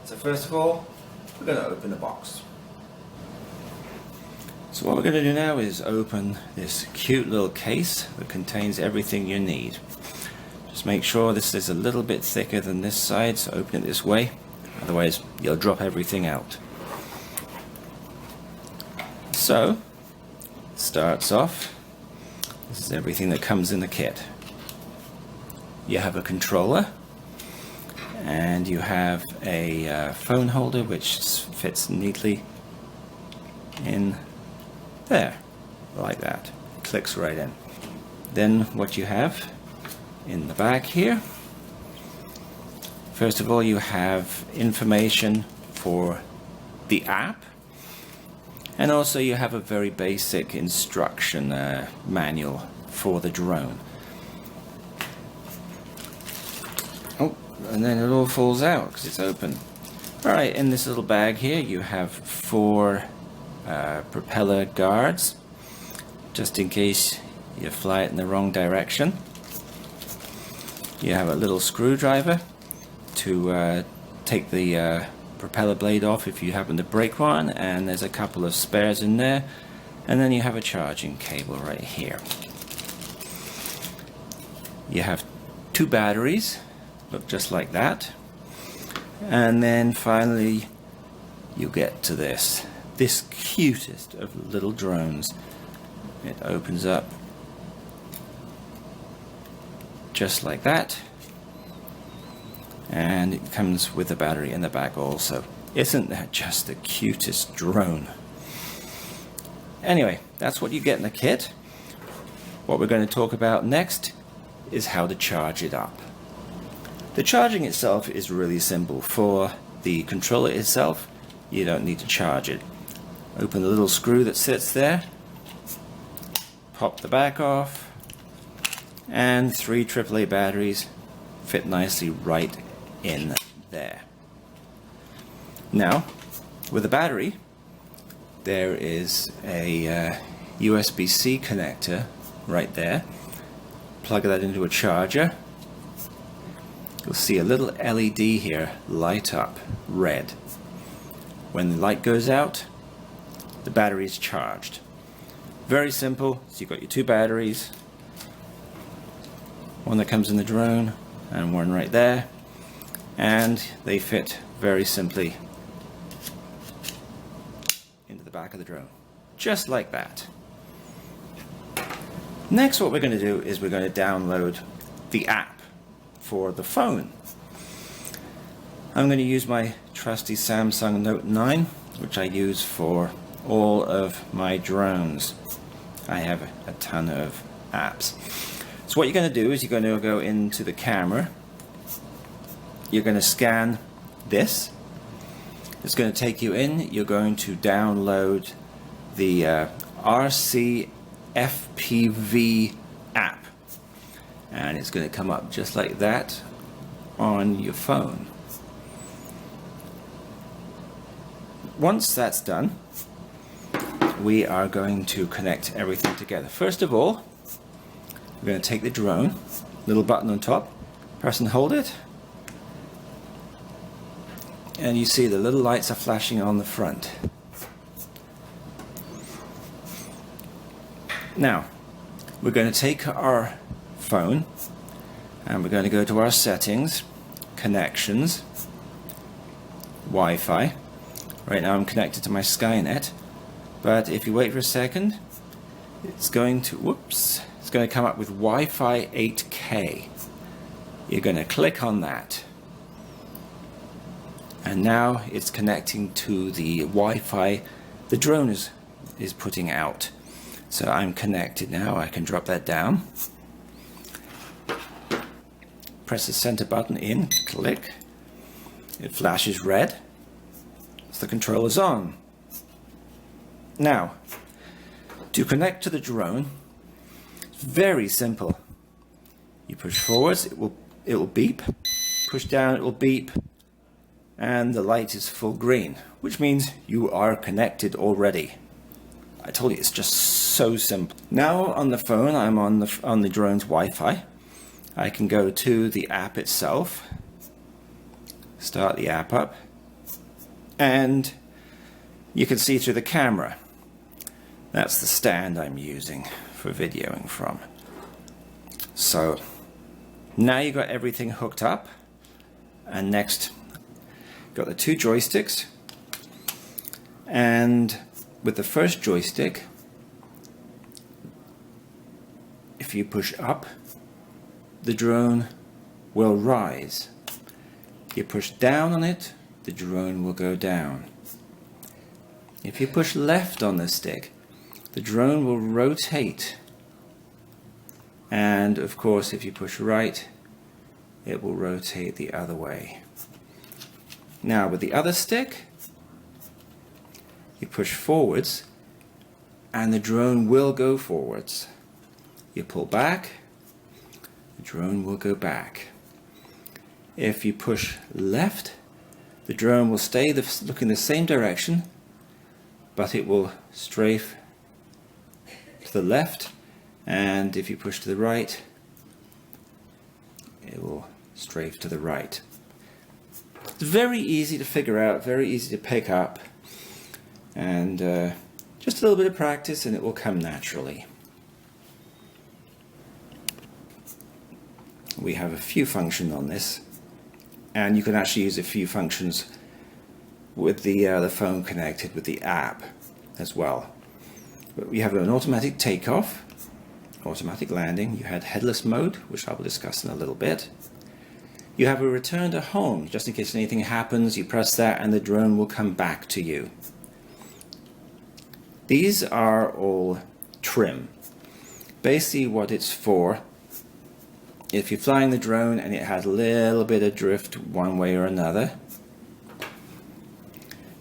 So first of all, we're going to open the box. So what we're going to do now is open this cute little case that contains everything you need. Just make sure this is a little bit thicker than this side, so open it this way, otherwise you'll drop everything out. So, it starts off, this is everything that comes in the kit. You have a controller, and you have a phone holder which fits neatly in there, like that. Clicks right in. Then what you have in the back here, first of all you have information for the app, and also you have a very basic instruction manual for the drone. Oh, and then it all falls out because it's open. Alright, in this little bag here you have 4 propeller guards, just in case you fly it in the wrong direction. You have a little screwdriver to take the propeller blade off if you happen to break one, and there's a couple of spares in there, and then you have a charging cable right here. You have 2 batteries, look just like that, and then finally you get to this cutest of little drones. It opens up just like that, and it comes with a battery in the back also. Isn't that just the cutest drone? Anyway, that's what you get in the kit. What we're going to talk about next is how to charge it up. The charging itself is really simple. For the controller itself, you don't need to charge it. Open the little screw that sits there, pop the back off, and 3 AAA batteries fit nicely right in there. Now, with a battery, there is a USB-C connector right there. Plug that into a charger. You'll see a little LED here light up red. When the light goes out, the battery is charged. Very simple. So you've got your 2 batteries, one that comes in the drone and one right there, and they fit very simply into the back of the drone, just like that. Next, what we're going to do is we're going to download the app for the phone. I'm going to use my trusty Samsung Note 9, which I use for all of my drones. I have a ton of apps. So what you're going to do is you're going to go into the camera, you're going to scan this, it's going to take you in, you're going to download the RCFPV app, and it's going to come up just like that on your phone. Once that's done, we are going to connect everything together. First of all, we're going to take the drone, little button on top, press and hold it, and you see the little lights are flashing on the front. Now, we're going to take our phone and we're going to go to our settings, connections, Wi-Fi. Right now I'm connected to my Skynet, but if you wait for a second, it's going to, it's going to come up with Wi-Fi 8K. You're going to click on that, and now it's connecting to the Wi-Fi the drone is putting out. So I'm connected now. I can drop that down, press the center button in, click, it flashes red, so the controller's on. Now, to connect to the drone, it's very simple. You push forwards, it will beep, push down, it will beep, and the light is full green, which means you are connected already. I told you, it's just so simple. Now on the phone, I'm on the drone's Wi-Fi. I can go to the app itself, start the app up, and you can see through the camera. That's the stand I'm using for videoing from. So now you've got everything hooked up, and next got the two joysticks, and with the first joystick, if you push up, the drone will rise. You push down on it, the drone will go down. If you push left on the stick, the drone will rotate. And of course, if you push right, it will rotate the other way. Now with the other stick, you push forwards and the drone will go forwards. You pull back, the drone will go back. If you push left, the drone will stay looking the same direction, but it will strafe to the left, and if you push to the right, it will strafe to the right. It's very easy to figure out, very easy to pick up, and just a little bit of practice and it will come naturally. We have a few functions on this, and you can actually use a few functions with the phone connected with the app as well. But we have an automatic takeoff, automatic landing. You had headless mode, which I will discuss in a little bit. You have a return to home, just in case anything happens, you press that and the drone will come back to you. These are all trim. Basically what it's for, if you're flying the drone and it has a little bit of drift one way or another,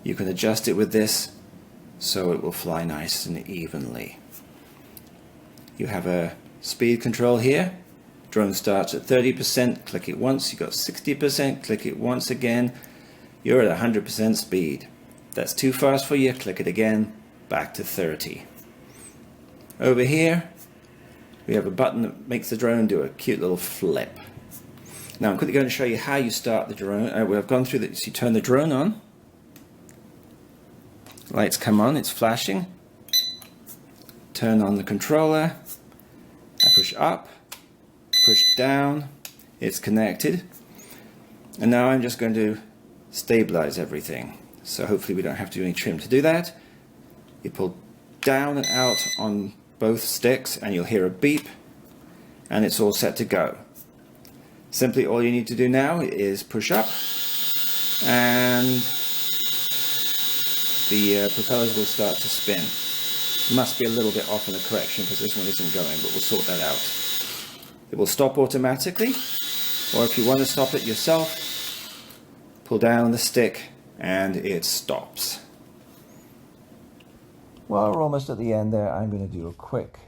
you can adjust it with this so it will fly nice and evenly. You have a speed control here. Drone starts at 30%, click it once, you got 60%, click it once again, you're at 100% speed. That's too fast for you, click it again, back to 30. Over here, we have a button that makes the drone do a cute little flip. Now I'm quickly going to show you how you start the drone. We've gone through this. You turn the drone on, lights come on, it's flashing. Turn on the controller, I push up, push down, it's connected, and now I'm just going to stabilize everything. So hopefully we don't have to do any trim to do that. You pull down and out on both sticks and you'll hear a beep and it's all set to go. Simply all you need to do now is push up and the propellers will start to spin. It must be a little bit off in the correction because this one isn't going, but we'll sort that out. It will stop automatically, or if you want to stop it yourself, pull down the stick and it stops. Well, we're almost at the end there. I'm going to do a quick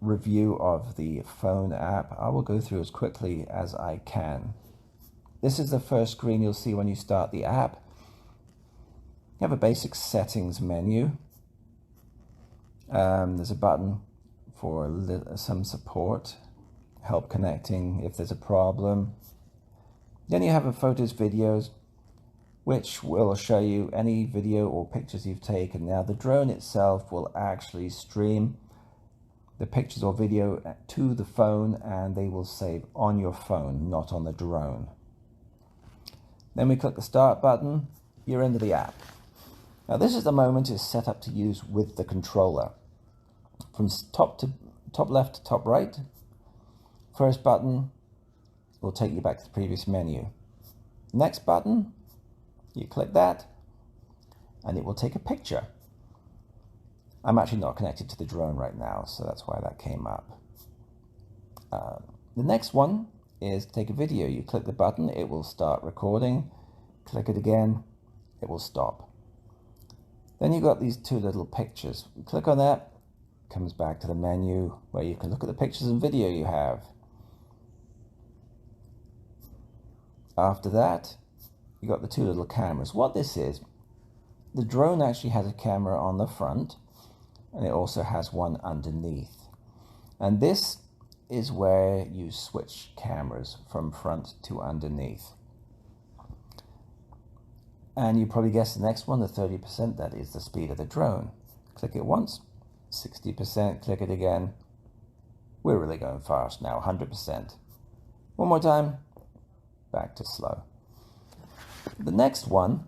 review of the phone app. I will go through as quickly as I can. This is the first screen you'll see when you start the app. You have a basic settings menu. There's a button for some support, help connecting if there's a problem. Then you have a photos, videos, which will show you any video or pictures you've taken. Now the drone itself will actually stream the pictures or video to the phone and they will save on your phone, not on the drone. Then we click the start button, you're into the app. Now this is the moment it's set up to use with the controller. From top left to top right, first button will take you back to the previous menu. Next button, you click that and it will take a picture. I'm actually not connected to the drone right now, so that's why that came up. The next one is take a video. You click the button, it will start recording. Click it again, it will stop. Then you've got these two little pictures. You click on that, comes back to the menu where you can look at the pictures and video you have. After that, you got the two little cameras. What this is, the drone actually has a camera on the front and it also has one underneath. And this is where you switch cameras from front to underneath. And you probably guessed the next one, the 30%, that is the speed of the drone. Click it once, 60%, click it again. We're really going fast now, 100%. One more time, back to slow. The next one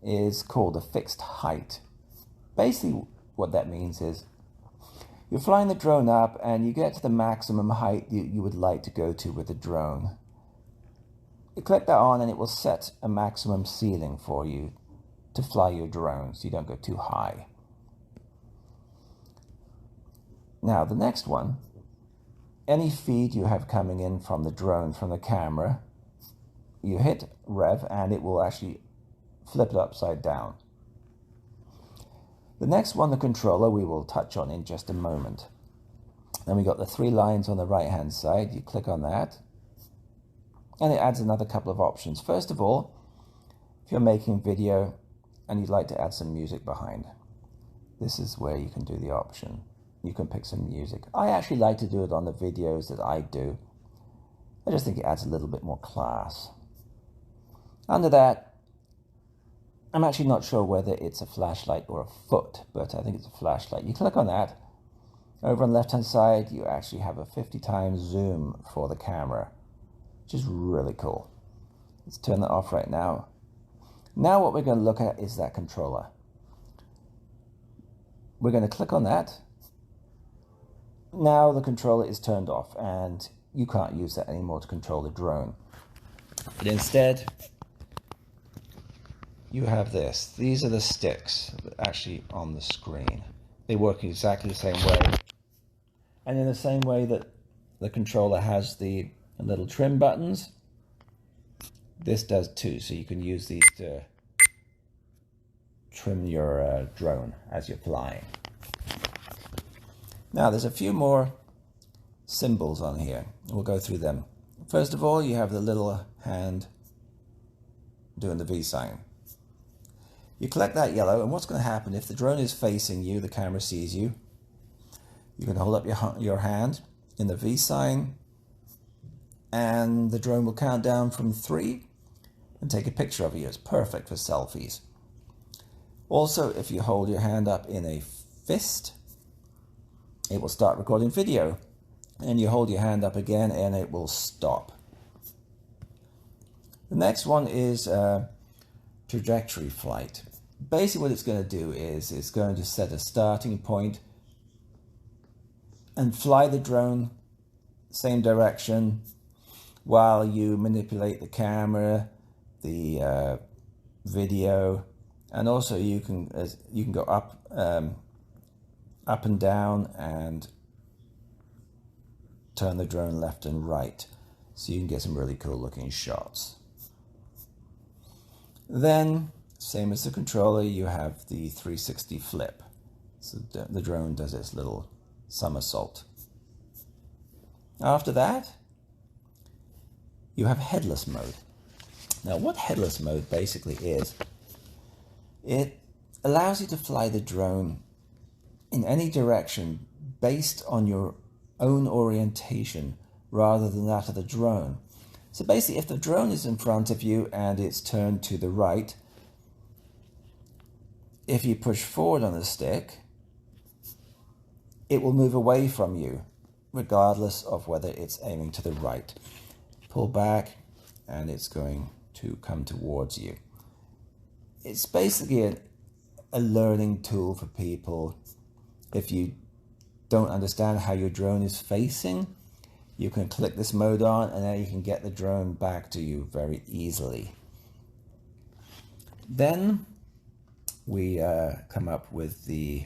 is called a fixed height. Basically what that means is you're flying the drone up and you get to the maximum height you would like to go to with the drone. You click that on and it will set a maximum ceiling for you to fly your drone so you don't go too high. Now the next one, any feed you have coming in from the drone, from the camera, you hit rev and it will actually flip it upside down. The next one, the controller, we will touch on in just a moment. Then we got the 3 lines on the right hand side. You click on that and it adds another couple of options. First of all, if you're making video and you'd like to add some music behind, this is where you can do the option. You can pick some music. I actually like to do it on the videos that I do. I just think it adds a little bit more class. Under that, I'm actually not sure whether it's a flashlight or a foot, but I think it's a flashlight. You click on that. Over on the left hand side, you actually have a 50 times zoom for the camera, which is really cool. Let's turn that off right now. Now what we're going to look at is that controller. We're going to click on that. Now the controller is turned off and you can't use that anymore to control the drone. But instead, you have this. These are the sticks actually on the screen. They work exactly the same way. And in the same way that the controller has the little trim buttons, this does too. So you can use these to trim your drone as you're flying. Now there's a few more symbols on here. We'll go through them. First of all, you have the little hand doing the V sign. You collect that yellow, and what's going to happen if the drone is facing you, the camera sees you, you can hold up your hand in the V sign and the drone will count down from 3 and take a picture of you. It's perfect for selfies. Also, if you hold your hand up in a fist, it will start recording video, and you hold your hand up again and it will stop. The next one is trajectory flight. Basically what it's going to do is it's going to set a starting point and fly the drone same direction while you manipulate the camera, the video, and also you can go up and down and turn the drone left and right, so you can get some really cool looking shots. Then, same as the controller, you have the 360 flip. So the drone does its little somersault. After that, you have headless mode. Now what headless mode basically is, it allows you to fly the drone in any direction based on your own orientation rather than that of the drone. So basically, if the drone is in front of you and it's turned to the right, if you push forward on the stick, it will move away from you, regardless of whether it's aiming to the right. Pull back, and it's going to come towards you. It's basically a learning tool for people. If you don't understand how your drone is facing, you can click this mode on and then you can get the drone back to you very easily. Then we come up with the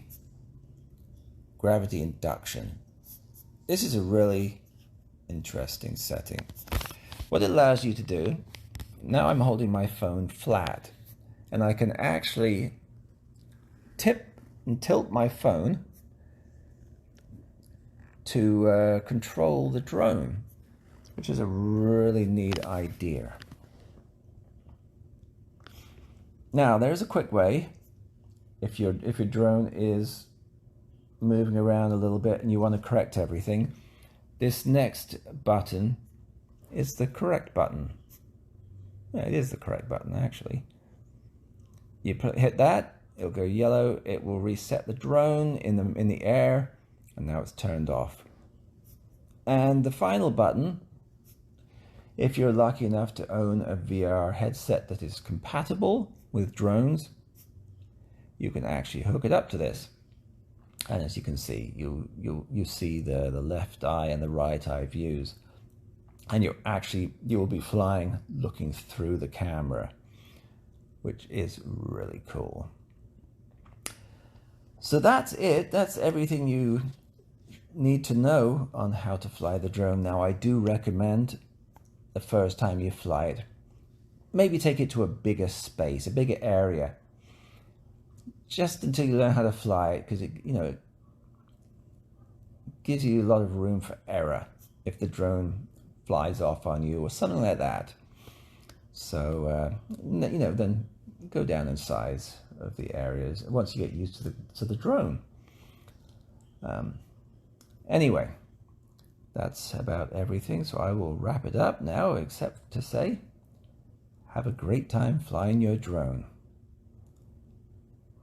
gravity induction. This is a really interesting setting. What it allows you to do, now I'm holding my phone flat and I can actually tip and tilt my phone to control the drone, which is a really neat idea. Now there's a quick way. If your drone is moving around a little bit and you want to correct everything, this next button is the correct button. Yeah, it is the correct button actually. You hit that, it'll go yellow, it will reset the drone in the air, and now it's turned off. And the final button, if you're lucky enough to own a VR headset that is compatible with drones, you can actually hook it up to this. And as you can see, you see the left eye and the right eye views. And you will be flying looking through the camera, which is really cool. So that's it. That's everything you need to know on how to fly the drone. Now, I do recommend the first time you fly it, maybe take it to a bigger space, a bigger area, just until you learn how to fly it, because it gives you a lot of room for error if the drone flies off on you or something like that. So then go down in size of the areas once you get used to the drone. Anyway, that's about everything, so I will wrap it up now, except to say, have a great time flying your drone.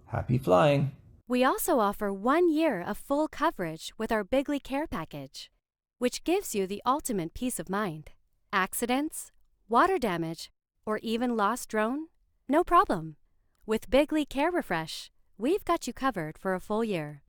Happy flying! We also offer 1 year of full coverage with our Bigly Care package, which gives you the ultimate peace of mind. Accidents, water damage, or even lost drone? No problem. With Bigly Care Refresh, we've got you covered for a full year.